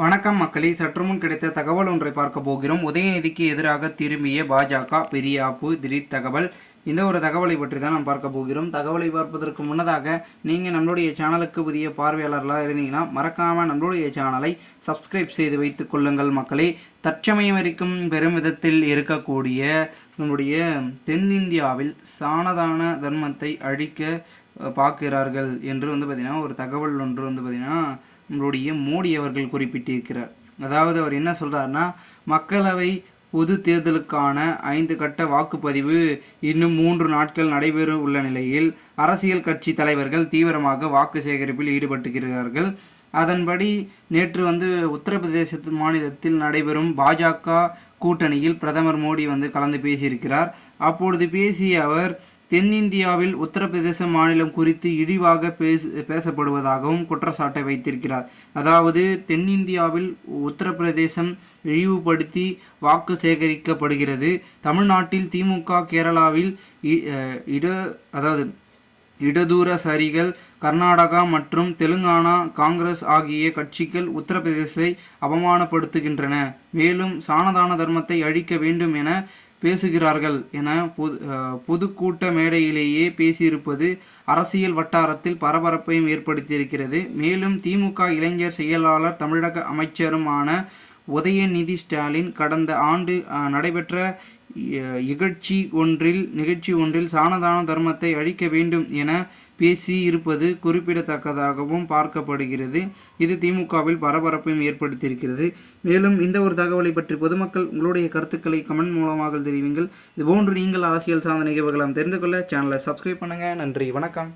வணக்கம் மக்களே, சற்றுமுன் கிடைத்த தகவல் ஒன்றை பார்க்க போகிறோம். உதயநிதிக்கு எதிராக திரும்பிய பாஜக பெரிய ஆப்பு, திடீர் தகவல். இந்த ஒரு தகவலை பற்றி தான் நாம் பார்க்க போகிறோம். தகவலை பார்ப்பதற்கு முன்னதாக நீங்கள் நம்மளுடைய சேனலுக்கு புதிய பார்வையாளர்களாக இருந்தீங்கன்னா மறக்காமல் நம்மளுடைய சேனலை சப்ஸ்கிரைப் செய்து வைத்துக் கொள்ளுங்கள் மக்களே. தற்சமயம் வரைக்கும் பெரும் விதத்தில் இருக்கக்கூடிய நம்முடைய தென்னிந்தியாவில் சானதான தர்மத்தை அழிக்க பார்க்கிறார்கள் என்று பார்த்திங்கன்னா ஒரு தகவல் ஒன்று பார்த்திங்கன்னா நம்மளுடைய மோடி அவர்கள் குறிப்பிட்டிருக்கிறார். அதாவது அவர் என்ன சொல்கிறாருன்னா, மக்களவை பொது தேர்தலுக்கான 5 கட்ட வாக்குப்பதிவு இன்னும் 3 நாட்கள் நடைபெற உள்ள நிலையில் அரசியல் கட்சி தலைவர்கள் தீவிரமாக வாக்கு சேகரிப்பில் ஈடுபட்டுகிறார்கள். அதன்படி நேற்று உத்தரப்பிரதேச மாநிலத்தில் நடைபெறும் பாஜக கூட்டணியில் பிரதமர் மோடி கலந்து பேசியிருக்கிறார். அப்பொழுது பேசிய அவர், தென்னிந்தியாவில் உத்தரப்பிரதேச மாநிலம் குறித்து இழிவாக பேசப்படுவதாகவும் குற்றச்சாட்டை வைத்திருக்கிறார். அதாவது தென்னிந்தியாவில் உத்தரப்பிரதேசம் இழிவுபடுத்தி வாக்கு சேகரிக்கப்படுகிறது. தமிழ்நாட்டில் திமுக, கேரளாவில் இடதுசாரிகள், கர்நாடகா மற்றும் தெலுங்கானா காங்கிரஸ் ஆகிய கட்சிகள் உத்தரப்பிரதேசத்தை அவமானப்படுத்துகின்றன. மேலும் சானதான தர்மத்தை அழிக்க வேண்டும் என பேசுகிறார்கள் என பொதுக்கூட்ட மேடையிலேயே பேசியிருப்பது அரசியல் வட்டாரத்தில் பரபரப்பையும் ஏற்படுத்தியிருக்கிறது. மேலும் திமுக இளைஞர் செயலாளர் தமிழக அமைச்சருமான உதயநிதி ஸ்டாலின் கடந்த ஆண்டு நடைபெற்ற நிகழ்ச்சி ஒன்றில் சானதான தர்மத்தை அழிக்க வேண்டும் என பேசி இருப்பது குறிப்பிடத்தக்கதாகவும் பார்க்கப்படுகிறது. இது திமுகவில் பரபரப்பையும் ஏற்படுத்தியிருக்கிறது. மேலும் இந்த ஒரு தகவலை பற்றி பொதுமக்கள் உங்களுடைய கருத்துக்களை கமெண்ட் மூலமாக தெரிவிங்கள். இதுபோன்று நீங்கள் அரசியல் சார்ந்த நிகழ்வுகளை தெரிந்து கொள்ள சேனலை சப்ஸ்கிரைப் பண்ணுங்கள். நன்றி, வணக்கம்.